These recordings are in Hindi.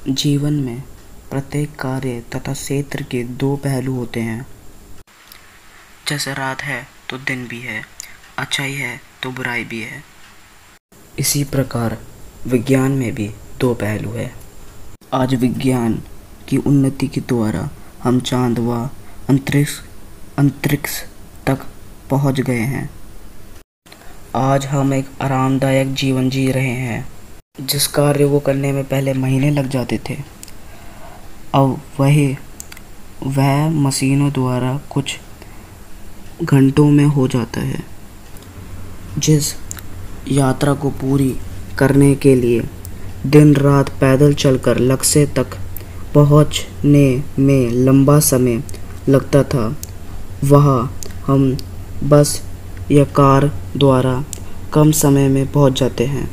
जीवन में प्रत्येक कार्य तथा क्षेत्र के दो पहलू होते हैं। जैसे रात है तो दिन भी है, अच्छाई है तो बुराई भी है। इसी प्रकार विज्ञान में भी दो पहलू है। आज विज्ञान की उन्नति के द्वारा हम चांद व अंतरिक्ष तक पहुंच गए हैं। आज हम एक आरामदायक जीवन जी रहे हैं। जिस कार्य को करने में पहले महीने लग जाते थे, अब वह मशीनों द्वारा कुछ घंटों में हो जाता है। जिस यात्रा को पूरी करने के लिए दिन रात पैदल चलकर लक्ष्य तक पहुंचने में लंबा समय लगता था, वहाँ हम बस या कार द्वारा कम समय में पहुंच जाते हैं।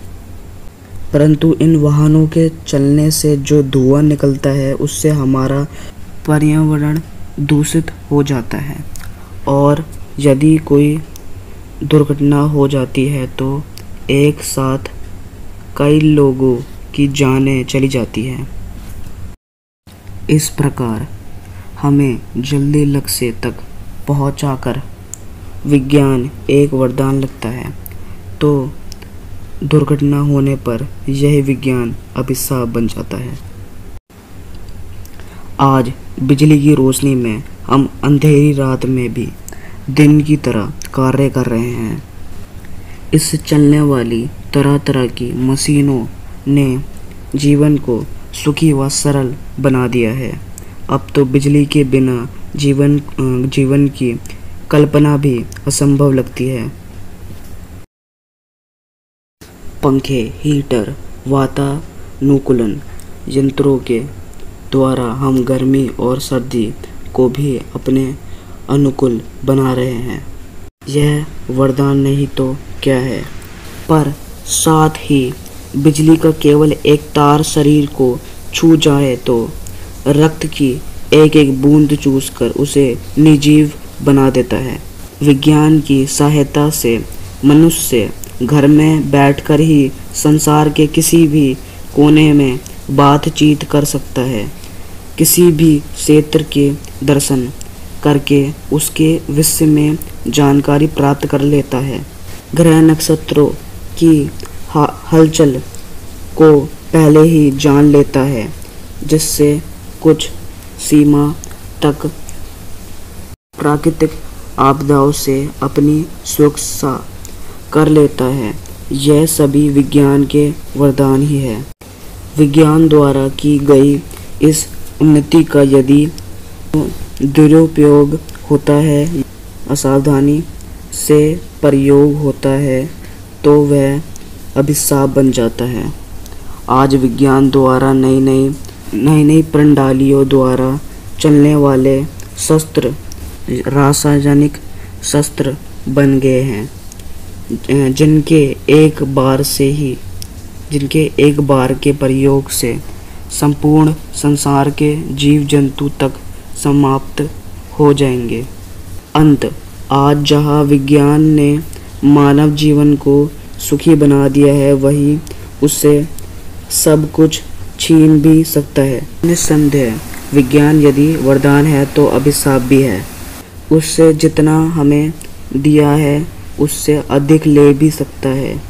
परंतु इन वाहनों के चलने से जो धुआं निकलता है, उससे हमारा पर्यावरण दूषित हो जाता है और यदि कोई दुर्घटना हो जाती है तो एक साथ कई लोगों की जानें चली जाती हैं। इस प्रकार हमें जल्दी लक्ष्य तक पहुंचाकर विज्ञान एक वरदान लगता है, तो दुर्घटना होने पर यह विज्ञान अभिशाप बन जाता है। आज बिजली की रोशनी में हम अंधेरी रात में भी दिन की तरह कार्य कर रहे हैं। इससे चलने वाली तरह तरह की मशीनों ने जीवन को सुखी व सरल बना दिया है। अब तो बिजली के बिना जीवन की कल्पना भी असंभव लगती है। पंखे, हीटर, वातानुकूलन यंत्रों के द्वारा हम गर्मी और सर्दी को भी अपने अनुकूल बना रहे हैं। यह वरदान नहीं तो क्या है। पर साथ ही बिजली का केवल एक तार शरीर को छू जाए तो रक्त की एक एक बूंद चूसकर उसे निर्जीव बना देता है। विज्ञान की सहायता से मनुष्य घर में बैठकर ही संसार के किसी भी कोने में बातचीत कर सकता है। किसी भी क्षेत्र के दर्शन करके उसके विषय में जानकारी प्राप्त कर लेता है। ग्रह नक्षत्रों की हलचल को पहले ही जान लेता है, जिससे कुछ सीमा तक प्राकृतिक आपदाओं से अपनी सुरक्षा कर लेता है। यह सभी विज्ञान के वरदान ही है। विज्ञान द्वारा की गई इस उन्नति का यदि दुरुपयोग होता है, असावधानी से प्रयोग होता है, तो वह अभिशाप बन जाता है। आज विज्ञान द्वारा नई प्रणालियों द्वारा चलने वाले शस्त्र रासायनिक शस्त्र बन गए हैं, जिनके एक बार के प्रयोग से संपूर्ण संसार के जीव जंतु तक समाप्त हो जाएंगे। अंत आज जहाँ विज्ञान ने मानव जीवन को सुखी बना दिया है, वही उससे सब कुछ छीन भी सकता है। निस्संदेह विज्ञान यदि वरदान है तो अभिशाप भी है। उससे जितना हमें दिया है उससे अधिक ले भी सकता है।